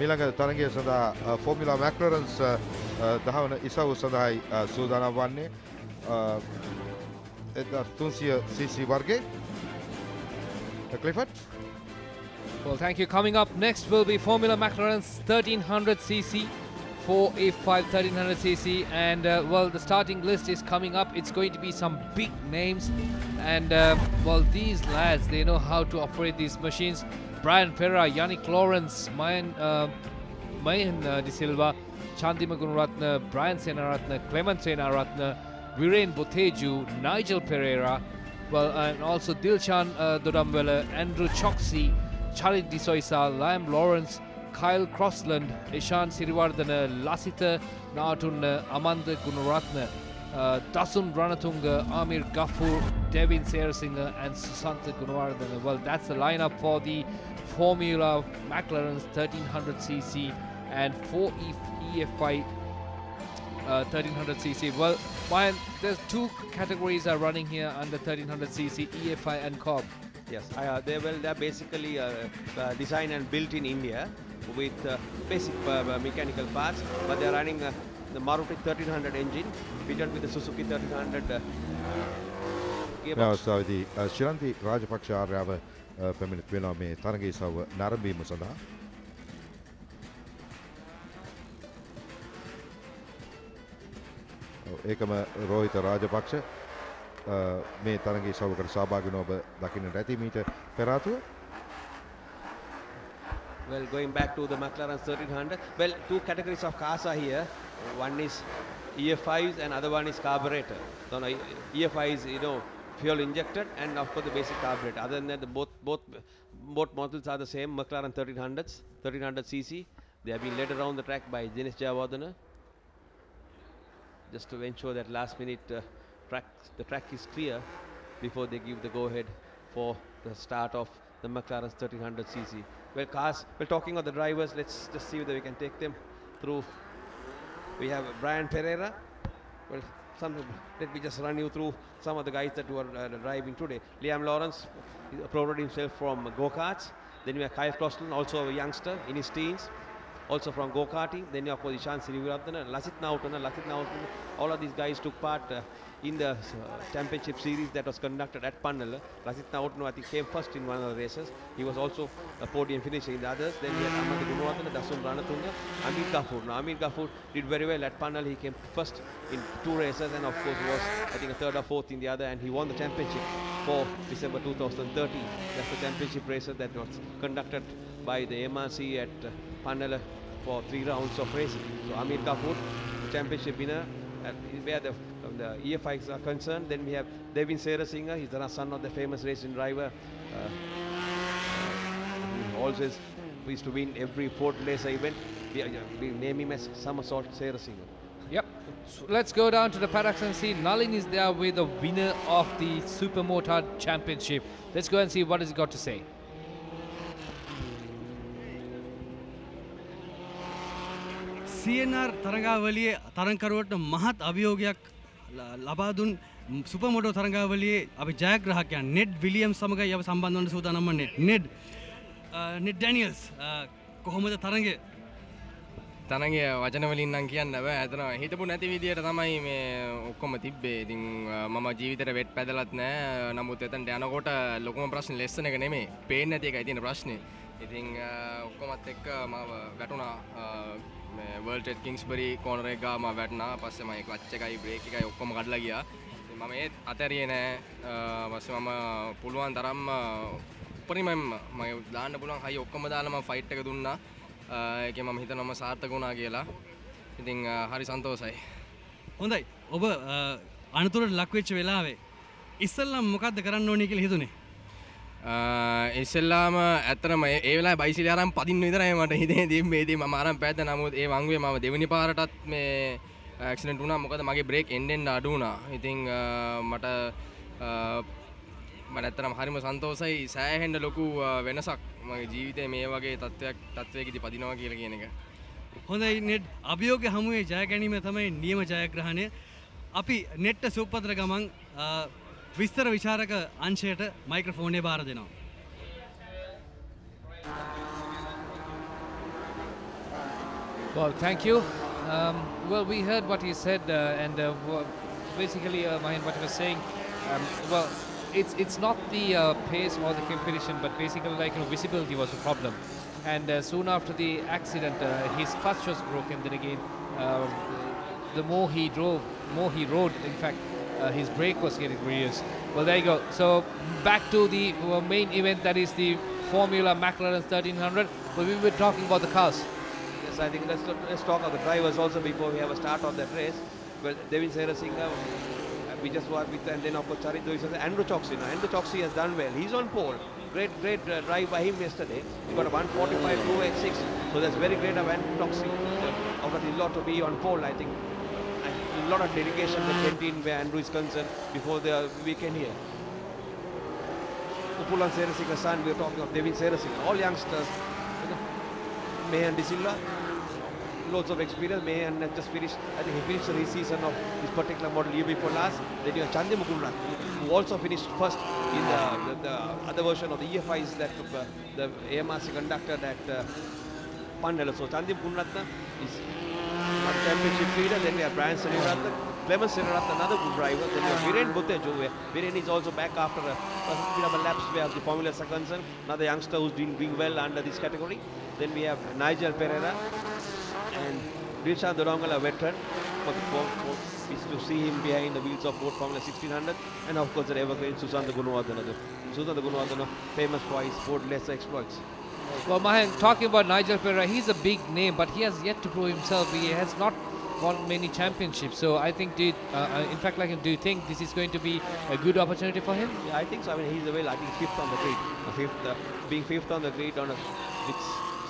මීළඟ තරගය සඳහා ෆෝමියුලා මැක්ලරන්ස් 10වන ඉසව් සඳහායි සූදානම් වන්නේ 1300 cc වර්ගයේ. Clifford. Well, thank you. Coming up next will be Formula McLaren's 1300cc for EFI 1300cc, and well, the starting list is coming up. It's going to be some big names, and well, these lads, they know how to operate these machines. Brian Perera, Yannick Lawrence, Mayan De Silva, Chandima Gunaratne, Brian Senaratne, Clement Senaratne, Viren Boteju, Nigel Pereira, well, and also Dilchan Dodambele, Andrew Choksi, Charit Disoisa, Liam Lawrence, Kyle Crossland, Ishan Sirivardhana, Lasita Naatun, Amanda Gunaratne, Dasun Ranatunga, Amir Gafur, Devin Searsinger, and Susanta Gunawardhana. Well, that's the lineup for the Formula McLaren's 1300cc and 4 EFI 1300cc. Well, Ryan, there's two categories are running here under 1300cc, EFI and CARB. Yes, they're basically designed and built in India with basic mechanical parts, but they're running the Maruti 1300 engine fitted with the Suzuki 1300 gearbox. අවස්ථාවේදී ශිරන්ති රාජපක්ෂ ආර්යව පැමිණිත් වෙනවා මේ තරගයේ සව නරඹීම සඳහා. ඒකම රෝහිත රාජපක්ෂ මේ තරගයේ සවකට සහභාගී වෙන ඔබ දකින්නට ඇති මීට පෙර ආතුව. Well, going back to the McLaren 1300, well, two categories of cars are here. One is EFIs and other one is carburetor. So now EFI is, fuel injected, and of course the basic carburetor. Other than that, both models are the same. McLaren 1300s, 1300cc. They have been led around the track by Dinesh Jayawardena, just to ensure that last minute the track is clear before they give the go ahead for the start of the McLaren's 1300cc. Well, cars, we're talking of the drivers. Let's just see whether we can take them through. We have Brian Perera. Well, let me just run you through some of the guys that were driving today. Liam Lawrence, he promoted himself from go-karts. Then we have Kyle Crossland, also a youngster in his teens, also from go-karting. Then you have Ishan Sirivardhana, Lasit Nautana. All of these guys took part in the championship series that was conducted at Pannala. Lasit Nautana, I think, came first in one of the races. He was also a podium finisher in the others. Then we had Amanda Gunawardhana, Dasun Ranatunga, Amir Gafur. Now, Amir Gafur did very well at Pannala. He came first in two races and, of course, was, I think, a third or fourth in the other. And he won the championship for December 2013. That's the championship races that was conducted by the MRC at Pannala for 3 rounds of racing. So Amir Gafur, the championship winner, where the EFIs are concerned. Then we have Devin Searsinger. He's the son of the famous racing driver. Always used to win every Ford Laser event. We name him as Somersault Searsinger. Yep. So let's go down to the paddocks and see. Nalin is there with the winner of the Supermotard Championship. Let's go and see what he's got to say. CNR තරඟාවලියේ තරඟකරුවට මහත් අභියෝගයක් ලබා දුන් සුපර්මෝටෝ තරඟාවලියේ අපි ජයග්‍රාහකයන් නෙඩ් Williams සමගයි අපි සම්බන්ධ වන්න සූදානම් වන්නේ. නෙඩ් ඩැනියල්ස් කොහොමද තරඟය? තරඟය වචන වලින් නම් කියන්න බෑ. අතන හිතපු නැති විදියට තමයි මේ ඔක්කොම තිබ්බේ. ඉතින් මම ජීවිතේට වෙට් පැදලත් නැහැ. නමුත් එතනට යනකොට ලොකුම ප්‍රශ්නේ ලෙසන් එක නෙමෙයි. පේන්නේ නැති එකයි තියෙන ප්‍රශ්නේ. ඉතින් ඔක්කොමත් එක්ක මම වැටුණා वर्ल्ड ट्रेड किंग्सबरी कॉर्नर එක ගාම වැටුණා. පස්සේ මම ක්ලච් එකයි බ්‍රේක් එකයි ඔක්කොම කඩලා ගියා. ඉතින් මම ඒත් අතරියේ නෑ. පස්සේ මම පුළුවන් තරම් උපරිමම මම දාන්න පුළුවන් හයි ඔක්කොම දාලා මම ෆයිට් එක දුන්නා. ඒකේ මම හිතනවා මම සාර්ථක වුණා කියලා. ඉතින් හරි සන්තෝෂයි. හොඳයි. ඔබ අනතුරට ලක් වෙච්ච වෙලාවේ ඉස්සෙල්ලාම මොකද්ද කරන්න ඕනේ කියලා හිතුනේ? ඉස්සෙල්ලාම ඇත්තටම ඒ වෙලාවේ බයිසිකල් අරන් පදින්න විතරයි මට හිතේ තිබ්බේ. ඉතින් මම අරන් පැද්ද. නමුත් ඒ වංගුවේ මම දෙවෙනි පාරටත් මේ ඇක්සිඩන්ට් වුණා. මොකද මගේ බ්‍රේක් එන්න අඩු වුණා. ඉතින් මට ඇත්තටම හරිම සන්තෝෂයි. සෑහෙන්න ලොකු වෙනසක් මගේ ජීවිතේ මේ වගේ තත්වයකදී පදිනවා කියලා කියන එක. හොඳයි නෙට්. අභියෝග හමුවේ ජය ගැනීම තමයි නියම ජයග්‍රහණය. අපි නෙට්ට සුප්පතර ගමන් විස්තර විචාරක අංශයට මයික්‍රොෆෝනේ බාර දෙනවා. Well, thank you. Well, we heard what he said, and basically, Mahin, what he was saying. Well, it's not the pace or the competition, but basically, like, visibility was a problem. And soon after the accident, his clutch was broken. Then again, uh, the more he drove, more he rode. In fact, his brake was getting reduced. Well, there you go. So back to the main event, that is the Formula McLaren 1300. Well, we were talking about the cars. Yes, I think let's talk about the drivers also before we have a start of that race. Well, Devin Serasinghe, we just worked with, and then of course Charit Doisa, Andrew Choksi. Now, Andrew Choksi has done well. He's on pole. Great drive by him yesterday. He got a 145.286. So that's very great of Andrew Choksi. Obviously, a lot to be on pole, I think. And a lot of dedication for 20 where Andrew is concerned before the weekend here. Upulan Serasinghe's son, we are talking of Devin Serasinghe. All youngsters. Mahan De Silva, loads of experience. Mahan has just finished, I think he finished the season of this particular model year before last. Then you have Chandi Mukundan, who also finished first in the other version of the EFIs that the AMRC conducted at Pandala. So Chandi Mukundan is a championship leader. Then we have Brian Seniratna, Clement Seniratna, another good driver. Then we have Viren Buttejo. Viren is also back after a bit of a lapse where the formulas are concerned. Another youngster who's doing well under this category. Then we have Nigel Perera and Dilshan Dorongal, a veteran. It's to see him behind the wheels of both Formula 1600, and of course the evergreen Susanna Gunawardena. Susanna Gunawardena, famous for his Ford lesser exploits. Well, Mahan, talking about Nigel Pereira, he's a big name, but he has yet to prove himself. He has not won many championships. So I think, do you think this is going to be a good opportunity for him? Yeah, I think so. I mean, he's I think fifth on the grid. Being fifth on the grid with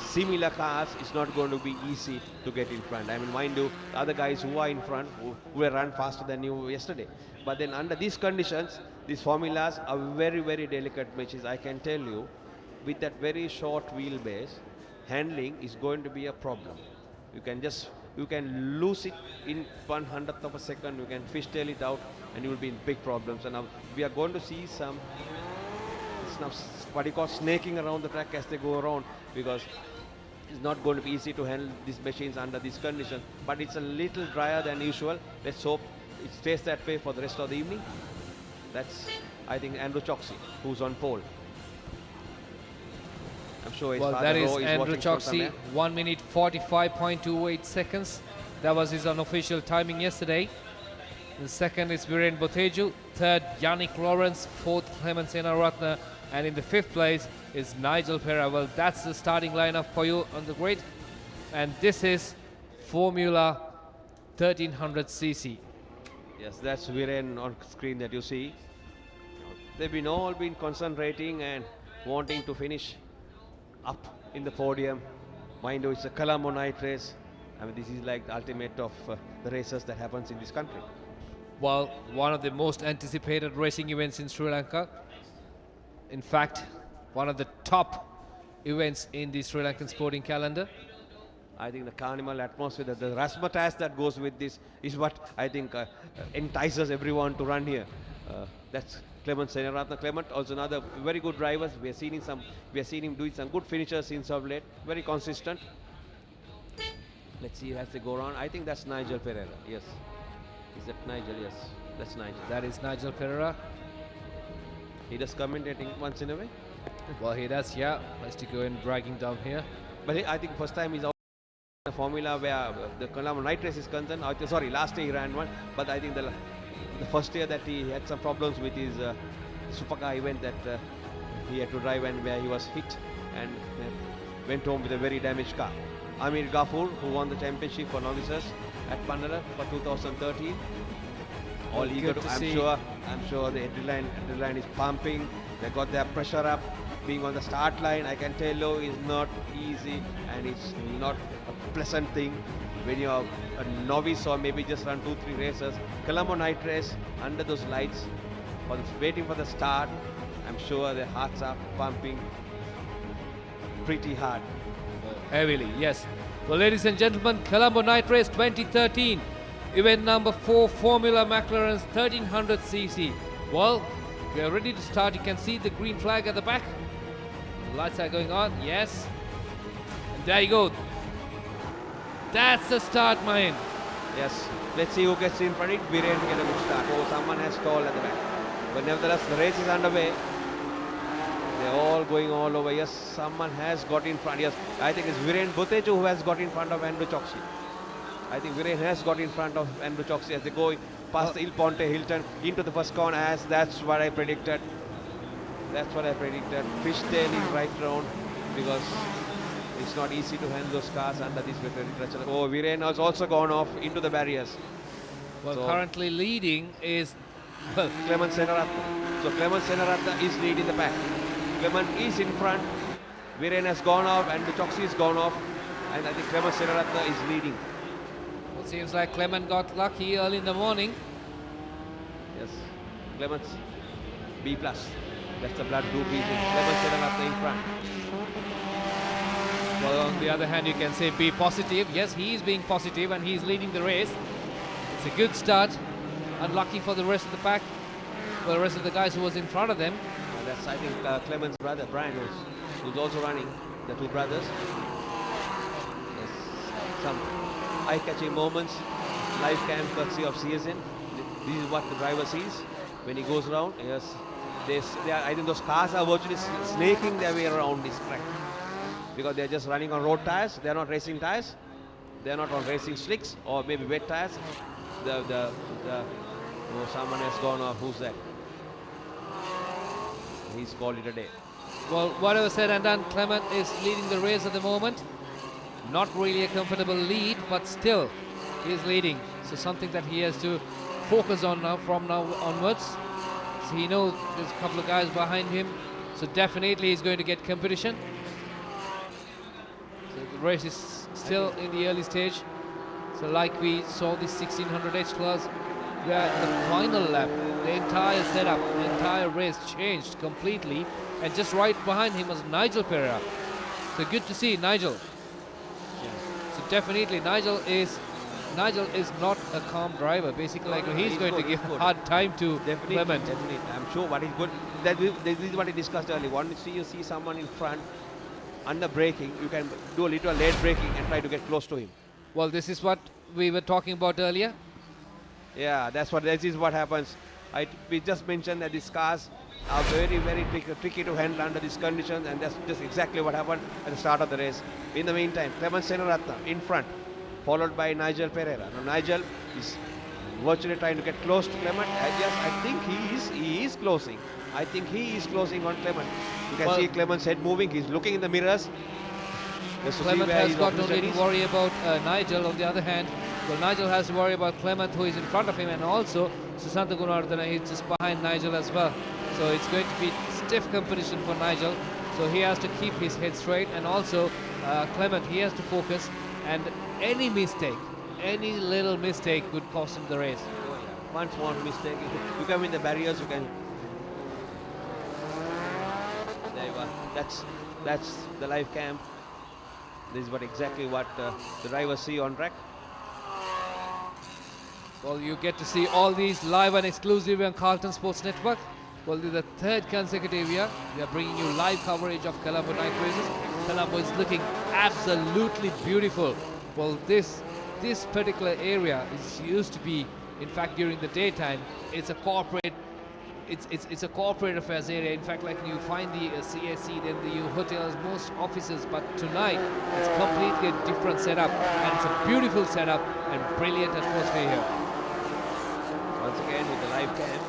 similar cars, it's not going to be easy to get in front. I mean, mind you, the other guys who are in front who will run faster than you yesterday. But then under these conditions, these formulas are very, very delicate matches. I can tell you, with that very short wheelbase, handling is going to be a problem. You can lose it in 1/100th of a second. You can fishtail it out, and you will be in big problems. And now we are going to see some, what you call snaking around the track as they go around, because it's not going to be easy to handle these machines under these conditions. But it's a little drier than usual. Let's hope it stays that way for the rest of the evening. That's, I think, Andrew Choksi, who's on pole. I'm sure his well, father that is watching Andrew from Choksi, somewhere. 1 minute 45.28 seconds. That was his unofficial timing yesterday. The second is Viren Boteju, third Yannick Lawrence, fourth Clement Seniratna, and in the fifth place is Nigel Pereira. Well, that's the starting lineup for you on the grid. And this is Formula 1300cc. Yes, that's Viren on screen that you see. They've all been concentrating and wanting to finish up in the podium. Mind you, it's a Colombo night race. I mean, this is like the ultimate of the races that happens in this country. Well, one of the most anticipated racing events in Sri Lanka. In fact, one of the top events in the Sri Lankan sporting calendar. I think the carnival atmosphere, the razzmatazz that goes with this is what I think entices everyone to run here. That's Clement Seniratna. Clement, also another very good driver. We have seen him doing some good finishes since of late. Very consistent. Let's see as they go around. I think that's Nigel Pereira. Yes. Is that Nigel? Yes. That's Nigel. That is Nigel Pereira. He does commentating once in a way. Well, he does, yeah. Nice to go in dragging down here. But I think first time he's out in a formula where the Colombo night race is concerned. Sorry, last year he ran one. But I think the first year that he had some problems with his supercar event that he had to drive and where he was hit and went home with a very damaged car. Amir Ghafoor, who won the championship for novices at Pandala for 2013. All eager to, I'm sure the adrenaline is pumping. They got their pressure up. Being on the start line, I can tell you, is not easy and it's not a pleasant thing when you are a novice or maybe just run 2-3 races. Colombo night race under those lights, waiting for the start. I'm sure their hearts are pumping pretty hard. Heavily, yes. Well, ladies and gentlemen, Colombo Night Race 2013, event number 4, Formula McLaren's 1300cc. Well, we are ready to start. You can see the green flag at the back. The lights are going on, yes. And there you go. That's the start, Mahin. Yes, let's see who gets in front. Viren get a good start. Oh, someone has stalled at the back. But nevertheless, the race is underway. They're all going all over. Yes, someone has got in front. Yes, I think it's Viren Buteju who has got in front of Andrew Choksi. I think Viren has got in front of Andrew Choksi as they go past the Il Ponte Hilton into the first corner. As that's what I predicted. That's what I predicted. Fishtail is right round because it's not easy to handle those cars under this pressure. Oh, Viren has also gone off into the barriers. Well, So- currently leading is, well, Clement Senaratna. So Clement Senaratna is leading the pack. Clement is in front. Viren has gone off and the Choksi has gone off. And I think Clement Senaratna is leading. it seems like Clement got lucky early in the morning. Yes. Clement's B+. That's the blood group he's in. Clement Senaratna in front. Well, on the other hand, you can say be positive. Yes, he is being positive and he's leading the race. It's a good start. Unlucky for the rest of the pack. For the rest of the guys who was in front of them. That's, I think, Clement's brother, Brian, who's also running. The two brothers. Yes. Some eye-catching moments. Live cam courtesy of CSN. This is what the driver sees when he goes around. Yes. I think those cars are virtually snaking their way around this track. Because they're just running on road tires. They're not racing tires. They're not on racing slicks or maybe wet tires. Oh, someone has gone off. Who's that? He's called it a day. Well, whatever said and done, Clement is leading the race at the moment. Not really a comfortable lead, but still he is leading. So something that he has to focus on now from now onwards. So he knows there's a couple of guys behind him. So definitely he's going to get competition. So the race is still in the early stage. So like we saw this 1600H class, where the final lap, the entire setup, the entire race changed completely. And just right behind him was Nigel Pereira. So good to see Nigel. So definitely Nigel is not a calm driver. Basically, like he's going to give hard time to Clement. Definitely. I'm sure what is good. This is what I discussed earlier. Once you see someone in front under braking, you can do a little late braking and try to get close to him. Well, this is what we were talking about earlier. Yeah, this is what happens. We just mentioned that these cars are very, very tricky to handle under these conditions, and that's just exactly what happened at the start of the race. In the meantime, Clement Senaratna in front, followed by Nigel Pereira. Now Nigel is virtually trying to get close to Clement. Yes, I think he is closing. I think he is closing on Clement. You can see Clement's head moving. He's looking in the mirrors. Clement has got no need to worry about Nigel. On the other hand, well, Nigel has to worry about Clement, who is in front of him, and also Susanto Gunardana is just behind Nigel as well. So it's going to be stiff competition for Nigel. So he has to keep his head straight, and also Clement, he has to focus. And any mistake, any little mistake could cost him the race. One small mistake. You come in the barriers, you can. There you are. That's the live cam. This is exactly what the drivers see on track. Well, you get to see all these live and exclusive on Carlton Sports Network. Well, this is the third consecutive year we are bringing you live coverage of Colombo night races. Colombo is looking absolutely beautiful. Well, this particular area is used to be, in fact, during the daytime, it's a corporate. It's a corporate affairs area. In fact, like you find the CSC, then the hotels, most offices. But tonight, it's completely a different setup, and it's a beautiful setup and brilliant atmosphere here. Once again with the live cam,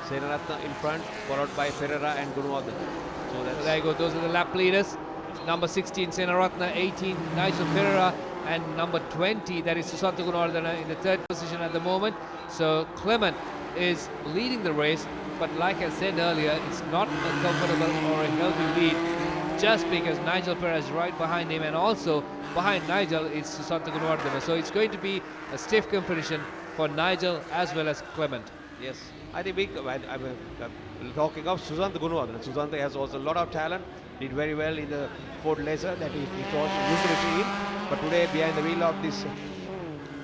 Senaratna in front, followed by Perera and Gunwardhan. So there you go. Those are the lap leaders. Number 16, Senaratna. 18, Nigel Pereira. And number 20, that is Susanto Gunwardana in the third position at the moment. So Clement is leading the race, but like I said earlier, it's not a comfortable or a healthy lead, just because Nigel Pereira is right behind him, and also behind Nigel is Susanto Gunwardana. So it's going to be a stiff competition for Nigel as well as Clement. yes, I think I'm talking of Susanto Gunwardana. Susanto has also a lot of talent, did very well in the Ford Laser that he usually see in, but today behind the wheel of this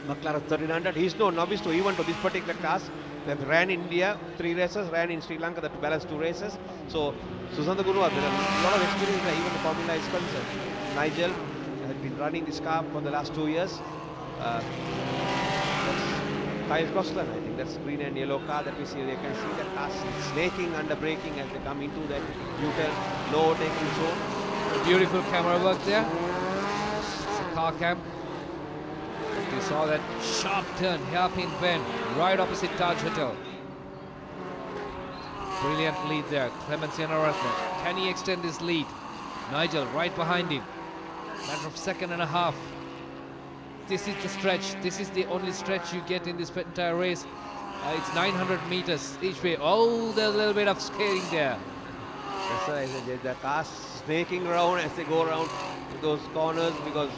McLaren 1300, he's no novice to even to this particular class. They ran in India 3 races, ran in Sri Lanka that balanced 2 races. So Susanto Gunwardana, a lot of experience even the Formula is concerned. Nigel been running this car for the last 2 years. That's Kyle Crossland, I think. That's green and yellow car that we see. You can see that car snaking under braking as they come into that U-turn, low taking zone. Beautiful camera work there. It's a car cam. You saw that sharp turn, hairpin bend, right opposite Taj Hotel. Brilliant lead there, Clement CNR2013. Can he extend this lead? Nigel right behind him. Matter of second and a half. This is the stretch. This is the only stretch you get in this entire race. It's 900 meters each way. Oh, there's a little bit of scaling there. That's why I said the cars snaking around as they go around those corners, because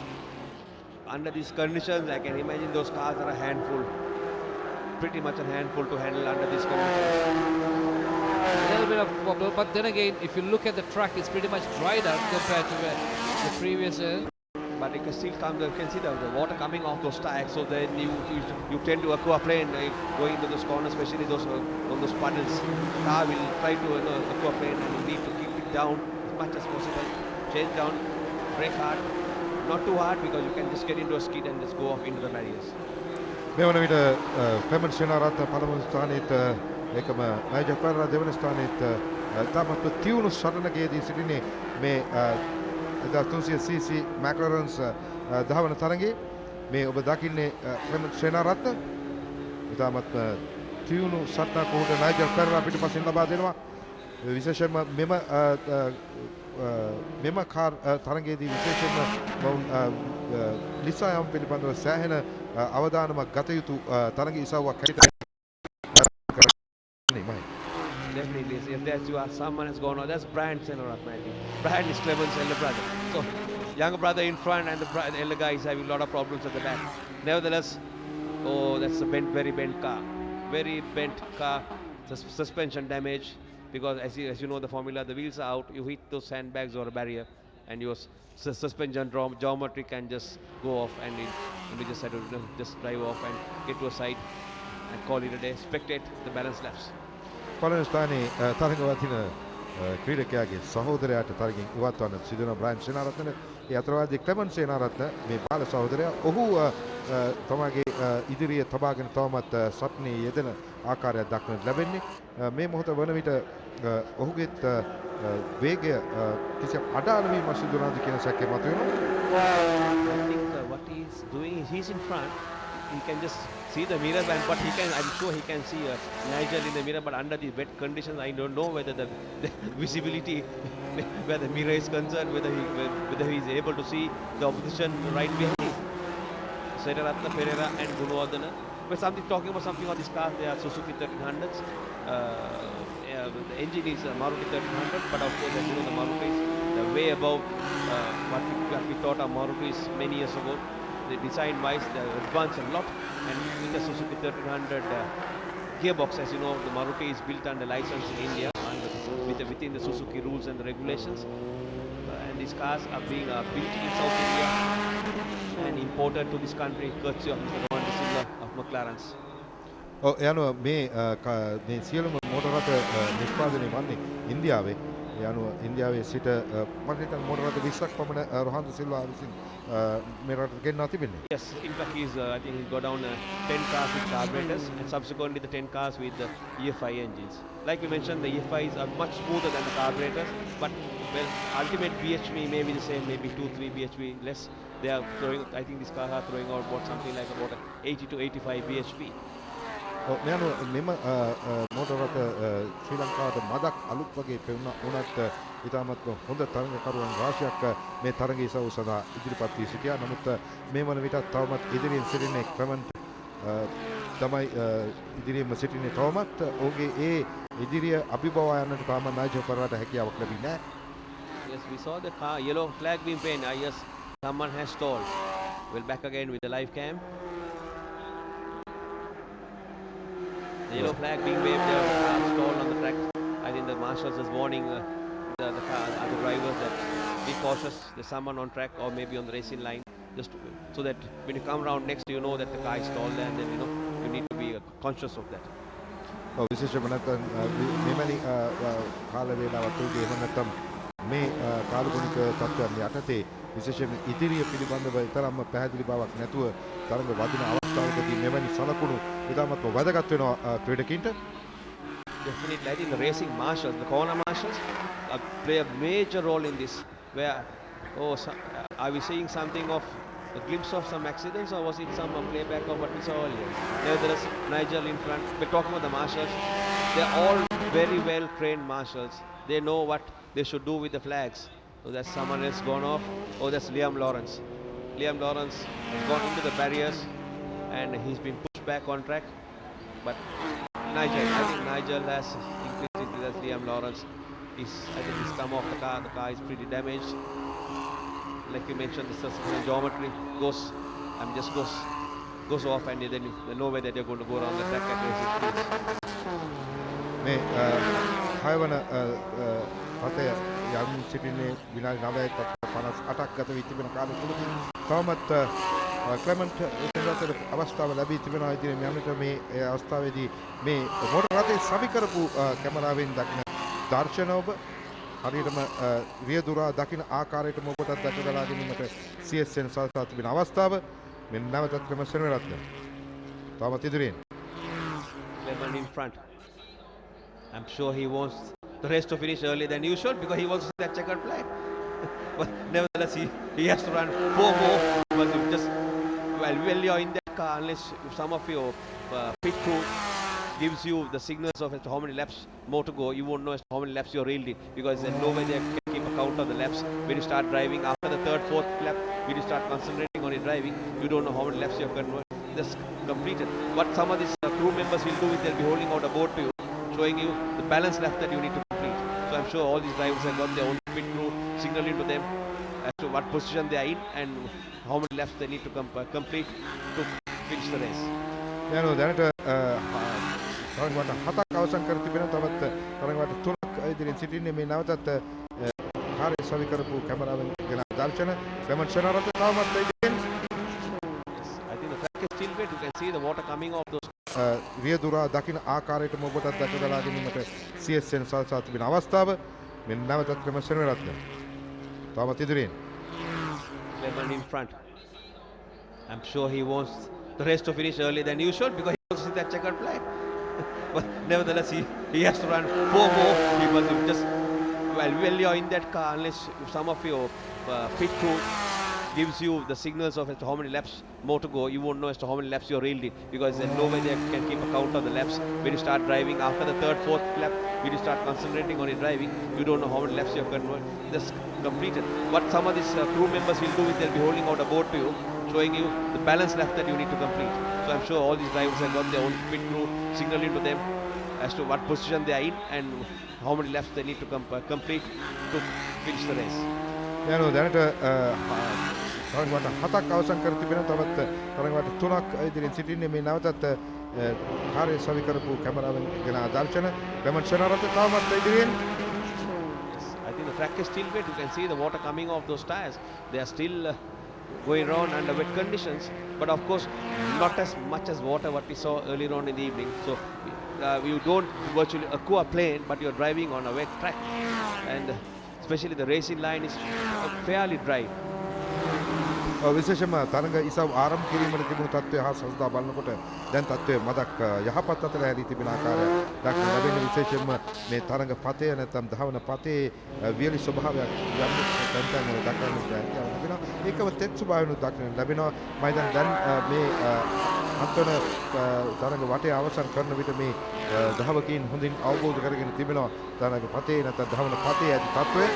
under these conditions, I can imagine those cars are a handful. Pretty much a handful to handle under these conditions. A little bit of wobble, but then again, if you look at the track, it's pretty much dried out compared to the previous year. But you can still you can see the water coming off those tires, so then you tend to aquaplane going into those corners, especially those on those puddles. The car will try to aquaplane, and you need to keep it down as much as possible. Change down, brake hard, not too hard, because you can just get into a skid and just go off into the barriers. මේ වන විට Clement Senaratne පළමු ස්ථානයේත් ඒකම නයිජල් පෙරේරා දෙවන ස්ථානයේත් තාමත් තියුණු සටනකදී සිටින්නේ මේ 1300cc McLaren's දහවන තරඟේ මේ ඔබ දකින්නේ ක්ලෙමන්ට් සේනාරත්න ඉතාමත් තියුණු සටනක උඩ නයිජල් පෙරේරා පිටපසින් ලබා දෙනවා විශේෂයෙන්ම මෙම කාර් තරඟයේදී විශේෂයෙන්ම ලිසායම් පිළිබඳව සෑහෙන අවධානමක් ගත යුතු තරඟ ඉසව්වක් හැටියට Definitely, if that's you are someone has gone on, that's Brian CNR2013, I think. Brian is Clement's elder brother. So, younger brother in front and the elder guy is having a lot of problems at the back. Nevertheless, oh, that's a very bent car. Very bent car. Suspension damage, because as you know the formula, the wheels are out, you hit those sandbags or a barrier, and your suspension geometry can just go off, and we just had to just drive off and get to a side and call it a day, spectate the balance laps. පළවෙනි ස්ථානයේ තරඟවතින ක්‍රීඩකයාගේ සහෝදරයාට තරගින් ඉවත් වන සිදුවන Brian Senaratne ඒ අතරවාදී Clement Senaratne මේ බාල සහෝදරයා ඔහු තමගේ ඉදිරියේ තබාගෙන තවමත් සටනේ යෙදෙන ආකාරයක් දක්නට ලැබෙන්නේ මේ මොහොත වන විට ඔහුගේත් වේගය කිසියම් අඩාල වීමක් සිදු වුණාද කියන සැකය මතුවෙනවා. I think what he's doing is he's in front. He can just see the mirror, but I'm sure he can see Nigel in the mirror, but under the wet conditions, I don't know whether the visibility, where the mirror is concerned, whether he is able to see the opposition right behind him. CNR2013, PERERA and Gunawardena. But talking about something on this car, they are Suzuki 1300s. The engine is Maruti 1300, but of course, as you know, the Maruti is way above what we thought of Marutis many years ago. The design wise, they advanced a lot, and with the Suzuki 1300 gearbox, as you know, the Maruti is built under license in India and within the Suzuki rules and the regulations. And these cars are being built in South India and imported to this country courtesy of Mr. Rowan De Silva of McLaren's. යනුව මේ සියලුම motor රථ නිෂ්පාදනය වන්නේ ඉන්දියාවේ. යනුව ඉන්දියාවේ සිට මට හිතන්නේ මෝටර් රථ 20ක් පමණ රොහාන් ද සිල්වා විසින් මේ රටට ගෙන්වා තිබෙන්නේ. Yes, in fact I think he's got down 10 cars with carburetors and subsequently the 10 cars with the EFI engines. Like we mentioned, the EFIs are much smoother than the carburetors, but well, ultimate BHP may be the same, maybe 2-3 BHP less. They are throwing, I think these cars are throwing out something like about 80 to 85 BHP. මෙයන්ව මෙම motor රථ ශ්‍රී ලංකාවට මදක් අලුත් වගේ පෙවුණා උනත් ඉතාමත් හොඳ තරඟකරුවන් රාශියක් මේ තරඟයේ සවු සඳහා ඉදිරිපත් වී සිටියා. නමුත් මේ වන විටත් තවමත් ඉදිරියෙන් සිටින්නේ ක්ලෙමන්ට් තමයි ඉදිරියෙන්ම සිටින්නේ තවමත් ඔහුගේ ඒ ඉදිරිය අභිබවා යන්නට තාම නයිජල් පෙරේරාට හැකියාවක් ලැබින්නේ නැහැ. Yes, we saw the car yellow flag being painted. Yes, someone has stalled. We'll back again with the live cam. The yellow flag being waved there, stalled on the track. I think the marshals is warning the other drivers that be cautious. There's someone on track or maybe on the racing line, just so that when you come around next, you know that the car is stalled, and then you need to be conscious of that. විශේෂයෙන්ම නැත්නම් මෙවැනි කාල වේලාවක් තුළදී එහෙම නැත්නම් මේ කාලගුණික තත්ත්වයන් යටතේ විශේෂයෙන් ඉදිරිය පිළිබඳව තරම්ම පැහැදිලි බවක් නැතුව තරඟ වදින අවස්ථාවකදී මෙවැනි සලකුණු ඉතාමත්ම වැදගත් වෙනවා ක්‍රීඩකින්ට. Definitely, I think the racing marshals, the corner marshals, play a major role in this. Where, are we seeing something of a glimpse of some accidents, or was it some playback of what we saw earlier? Nevertheless, Nigel in front. We're talking about the marshals. They're all very well trained marshals. They know what they should do with the flags. So that's someone else gone off. Oh, that's Liam Lawrence. Liam Lawrence has gone into the barriers and he's been pushed back on track. But Nigel, I think Nigel has increased into that. Liam Lawrence I think he's come off the car. The car is pretty damaged. Like you mentioned, the suspension geometry goes off, and then there's no way that you're going to go around the track at racing speeds. මේ හයවන පතය යම් සිටින්නේ විනාඩි 9:58ක් ගත වී තිබෙන කාලය තුළදී තවමත් Clement එතනට අවස්ථාව ලැබී තිබෙනවා. ඉතින් යන්නට මේ අවස්ථාවේදී මේ මොටර් රථයේ සවි කරපු කැමරාවෙන් දකින දර්ශන ඔබ හරියටම රියදුරා දකින ආකාරයටම ඔබට දැකලා ගැනීමට CSN සලසා තිබෙන අවස්ථාව මෙන්න නැවතත් ක්‍රමසෙන් වෙනත් තවමත් ඉදිරියෙන් Clement in front. I'm sure he wants the race to finish earlier than usual because he wants that checkered flag. But nevertheless, he has to run 4 more. But just while you're in that car, unless some of your pit crew gives you the signals of as to how many laps more to go, you won't know as to how many laps you're really, because there's no way they can keep a count of the laps. When you start driving after the 3rd, 4th lap, when you start concentrating on your driving, you don't know how many laps you've just completed. What some of these crew members will do is they'll be holding out a board to you, showing you the balance lap that you need to complete. So I'm sure all these drivers have got their own pit crew signaling to them as to what position they are in and how many laps they need to complete to finish the race. දැනට තරඟ හතක් අවසන් කර තිබෙන තවත් තරඟ 3ක් ඉදිරියෙන් සිටින්නේ මේ නැවතත් කාර්ය සවි කරපු කැමරාවෙන් ගෙන දර්ශන ක්ලෙමන්ට් සෙනාරත් තවමත් ඉදිරියෙන් I think the track is still wet. You can see the water coming off those. රියදුරා දකින ආකාරයටම ඔබට දැකලා ගැනීමට CSN සලසා තිබෙන අවස්ථාව මෙන්න නැවතත් ක්‍රමසෙන් වෙනත් තවමත් ඉදිරියෙන් Clement in front. I'm sure he wants the race to finish earlier than usual because he wants to see that checkered flag. But nevertheless, he has to run 4 more. He must just while you're in that car, unless some of your pit crew gives you the signals of as to how many laps more to go, you won't know as to how many laps you're really, because there's no way they can keep a count of the laps. When you start driving after the 3rd, 4th lap, when you start concentrating on your driving, you don't know how many laps you've just completed. What some of these crew members will do is they'll be holding out a board to you, showing you the balance lap that you need to complete. So I'm sure all these drivers have got their own pit crew signaling to them as to what position they are in and how many laps they need to complete to finish the race. දැනට තරඟ හතක් අවසන් කර තිබෙන තවත් තරඟ 3ක් ඉදිරියෙන් සිටින්නේ මේ නැවතත් කාර්ය සවි කරපු කැමරාවෙන් ගෙන දර්ශන ක්ලෙමන්ට් සෙනාරත් තවමත් ඉදිරියෙන් I think the track is still wet. You can see the water coming off those tires. They are still going around under wet conditions, but of course not as much as water what we saw earlier on in the evening. So you don't virtually aquaplane, but you're driving on a wet track, and especially the racing line is fairly dry. විශේෂයෙන්ම තරඟ ඉසව් ආරම්භ කිරීමට තිබුණු තත්ත්වය හා සසදා බලනකොට දැන් තත්ත්වය මදක් යහපත් අතර හැරී තිබෙන ආකාරය දක්න ලැබෙන විශේෂයෙන්ම මේ තරඟ පතේ නැත්නම් ධාවන පතේ වියලි ස්වභාවයක් යම් තැන් දක්වන්න ලැබෙනවා. ඒකම තෙත් ස්වභාවයන් දක්වන්න ලැබෙනවා. මම දැන් මේ අන්තන තරඟ වටේ අවසන් කරන විට මේ ධාවකයන් හොඳින් අවබෝධ කරගෙන තිබෙනවා තරඟ පතේ නැත්නම් ධාවන පතේ ඇති තත්ත්වය.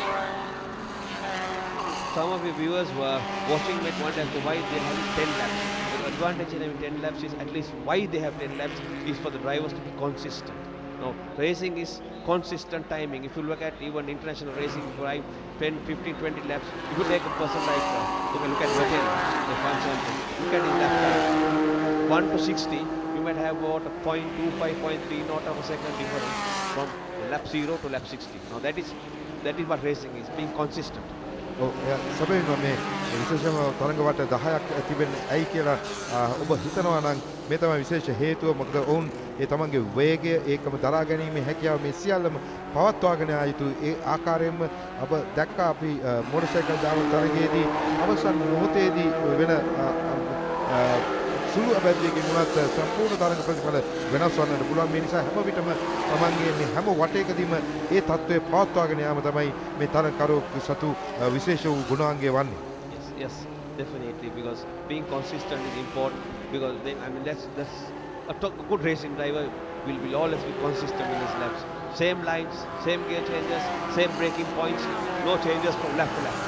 Some of your viewers were watching it wonder as to why they have 10 laps. The advantage in having 10 laps is at least why they have 10 laps is for the drivers to be consistent. Now, racing is consistent timing. If you look at even international racing, you drive 10, 15, 20 laps. If you take a person like, you can look at Vettel, the France champion. Look at his lap time. 1 to 60, you might have about a 0.25, 0.3 not of a second difference from lap 0 to lap 60. Now, that is what racing is, being consistent. සැබවින්ම මේ විශේෂම තරඟ වට 10ක් තිබෙන්නේ ඇයි කියලා ඔබ හිතනවා නම් මේ තමයි විශේෂ හේතුව. මොකද ඔවුන් ඒ තමන්ගේ වේගය ඒකම දරා ගැනීමේ හැකියාව මේ සියල්ලම පවත්වාගෙන යා යුතු ඒ ආකාරයෙන්ම අප දැක්කා අපි මොටර් දාව තරගයේදී අවසන් මොහොතේදී වෙන සුළු අබැද්දයකින් වුණත් සම්පූර්ණ තරඟ ප්‍රතිඵල වෙනස් වන්නට පුළුවන්. මේ නිසා හැම විටම තමන්ගේ මේ හැම වටයකදීම ඒ තත්ත්වය පවත්වාගෙන යාම තමයි මේ තරඟකරුවෙකු සතු විශේෂ වූ ගුණාංගය වන්නේ. Yes, definitely, because being consistent is important. Because then, I mean, that's a good racing driver will always be consistent in his laps. Same lines, same gear changes, same braking points, no changes from lap to lap.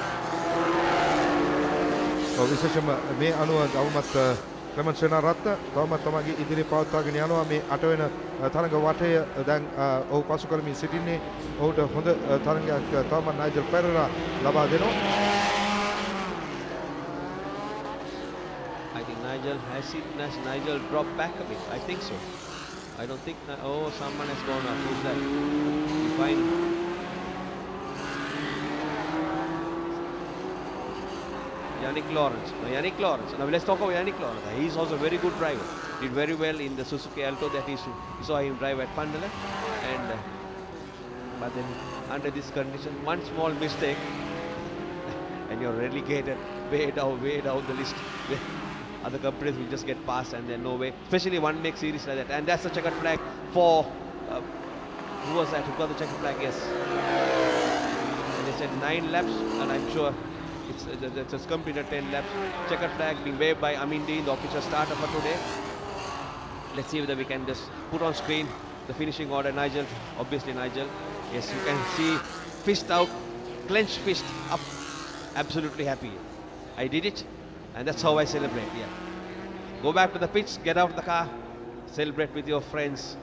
විශේෂම මේ අනුව තවමත් Clement Senaratne තවමත් තමගේ ඉදිරිය පවත්වාගෙන යනවා. මේ 8 වෙන තරඟ වටය දැන් ඔහු පසු කරමින් සිටින්නේ. ඔහුට හොඳ තරඟයක් තවමත් නයිජල් පෙරේරා ලබා දෙනවා. I think Nigel dropped back a bit. I think so. I don't think. Oh, someone has gone up. Who's that? Fine. Yannick Lawrence. Now let's talk about Yannick Lawrence. He's also a very good driver. Did very well in the Suzuki Alto that he saw him drive at Pandala. And but then under this condition, one small mistake, and you're relegated way down the list. Other companies will just get past and then no way. Especially one make series like that. And that's the checkered flag for who was that? Who got the checkered flag? Yes. And they said 9 laps, and I'm sure it's completed 10 laps. Checkered flag being waved by Amindi, the official starter for today. Let's see whether we can just put on screen the finishing order. Nigel, obviously Nigel. Yes, you can see fist out, clenched fist up, absolutely happy. I did it, and that's how I celebrate. Yeah, go back to the pitch, get out of the car, celebrate with your friends,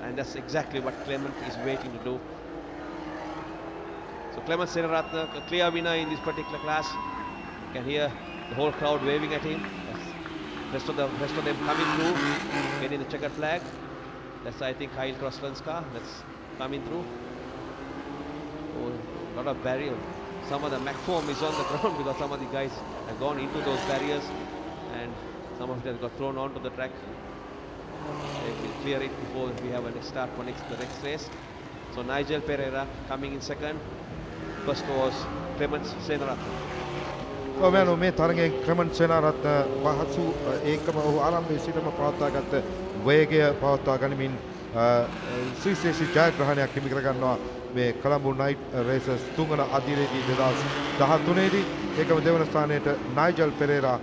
and that's exactly what Clement is waiting to do. So Clement Seraratna, a clear winner in this particular class. You can hear the whole crowd waving at him. Rest of them coming through, getting the checkered flag. That's, I think, Kyle Crossland's car that's coming through. Oh, lot of barrier. Some of the McForm is on the ground because some of the guys have gone into those barriers, and some of them got thrown onto the track. They will clear it before we have a start for the next race. So Nigel Pereira coming in second. First was Clement Seraratna. ඔව් මේ තරගයෙන් Clement Senaratne පහසු ඒකම ඔහු ආරම්භයේ සිටම පවත්වාගත්ත වේගය පවත්වා ගනිමින් සුවිශේෂී ජයග්‍රහණයක් හිමි කර ගන්නවා. මේ කොළඹ නයිට් රේසස් තුන්වන අදියරේදී 2013 දී ඒකම දෙවන ස්ථානයට නයිජල් පෙරේරා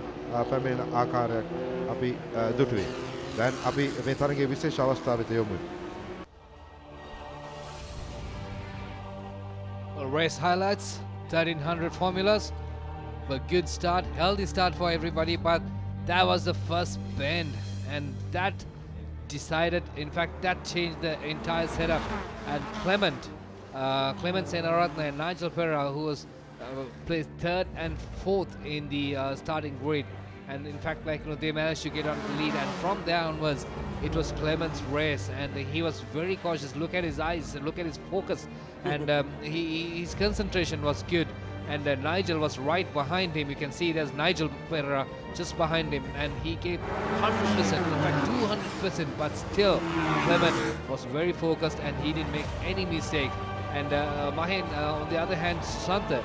පැමිණෙන ආකාරයක් අපි දුටුවේ. දැන් අපි මේ තරගයේ විශේෂ අවස්ථාවට යමු. Well, race highlights, 1300 formulas. A good start, healthy start for everybody, but that was the first bend, and that decided, in fact, that changed the entire setup. And Clement Seraratna and Nigel Pereira, who was placed 3rd and 4th in the starting grid, and in fact, they managed to get on the lead, and from there onwards, it was Clement's race, and he was very cautious. Look at his eyes, look at his focus, and his concentration was good. And Nigel was right behind him. You can see there's Nigel Pereira just behind him, and he gave 100%, in fact 200%, but still Clement was very focused and he didn't make any mistake. And Mahen, on the other hand, Susanta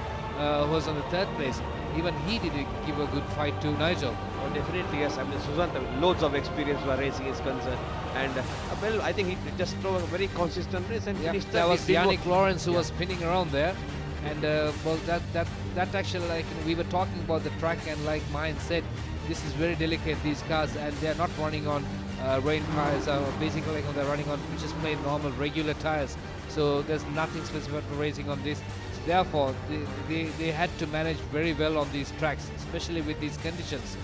was on the 3rd place. Even he did give a good fight to Nigel. Oh, definitely, yes. I mean, Susanta, loads of experience where racing is concerned. And, well, I think he just drove a very consistent race and finished. That was Yannick Lawrence who was spinning around there. And well, that actually, we were talking about the track, and like Mayan said, this is very delicate, these cars, and they're not running on rain tires, basically they're running on just plain normal regular tires. So there's nothing specific for racing on this. So therefore, they had to manage very well on these tracks, especially with these conditions.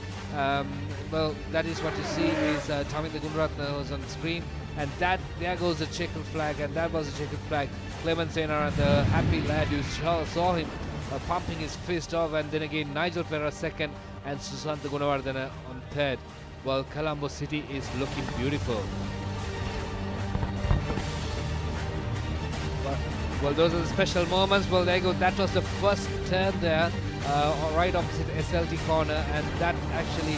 Well, that is what you see is Tamindra Gunratna was on the screen, and there goes the checkered flag, and that was the checkered flag. Clement Seraratna, the happy lad, you saw him pumping his fist off, and then again Nigel Pereira 2nd and Susanta Gunawardena on 3rd. Well, Colombo City is looking beautiful. Well, those are the special moments. Well, there you go. That was the first turn there, right opposite SLT corner, and that actually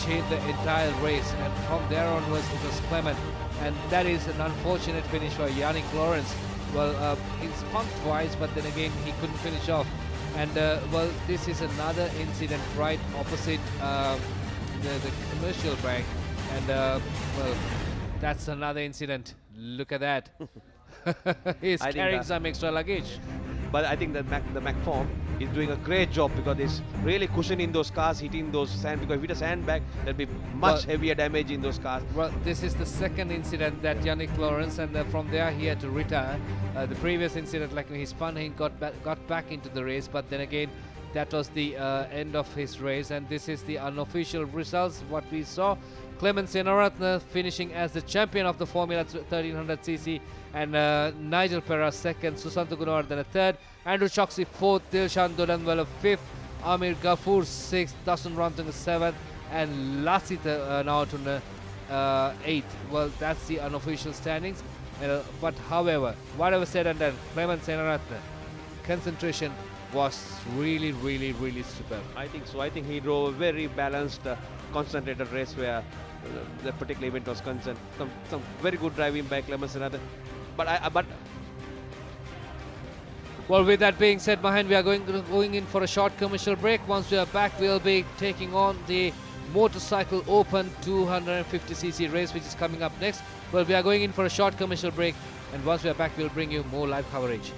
changed the entire race. And from there onwards, it was Clement, and that is an unfortunate finish for Yannick Lawrence. Well, he spun twice, but then again he couldn't finish off. And well, this is another incident right opposite the commercial break, and well, that's another incident. Look at that. He's carrying some extra luggage. But I think that the McFarm is doing a great job because it's really cushioning those cars, hitting those sand. Because if it is sandbag, there'll be much heavier damage in those cars. Well, this is the second incident that Yannick Lawrence, and from there he had to retire. The previous incident, like when he spun, he got back into the race, but then again, that was the end of his race. And this is the unofficial results. What we saw: Clement Senaratne finishing as the champion of the Formula 1300cc, and Nigel PERERA second, Susanto Gunawardena third, Andrew Choksi fourth, Dilshan Dodanwala fifth, Amir Ghafoor sixth, Dasun Rantunga seventh, and Lasita Nawatuna eighth. Well, that's the unofficial standings. But however, whatever said and done, Clement Senaratne concentration was really superb. I think so. I think he drove a very balanced, concentrated race where that particular event was concerned. Some very good driving by Clement Senaratne. But well, with that being said, Mahen, we are going in for a short commercial break. Once we are back, we'll be taking on the Motorcycle Open 250cc race, which is coming up next. Well, we are going in for a short commercial break, and once we are back, we'll bring you more live coverage.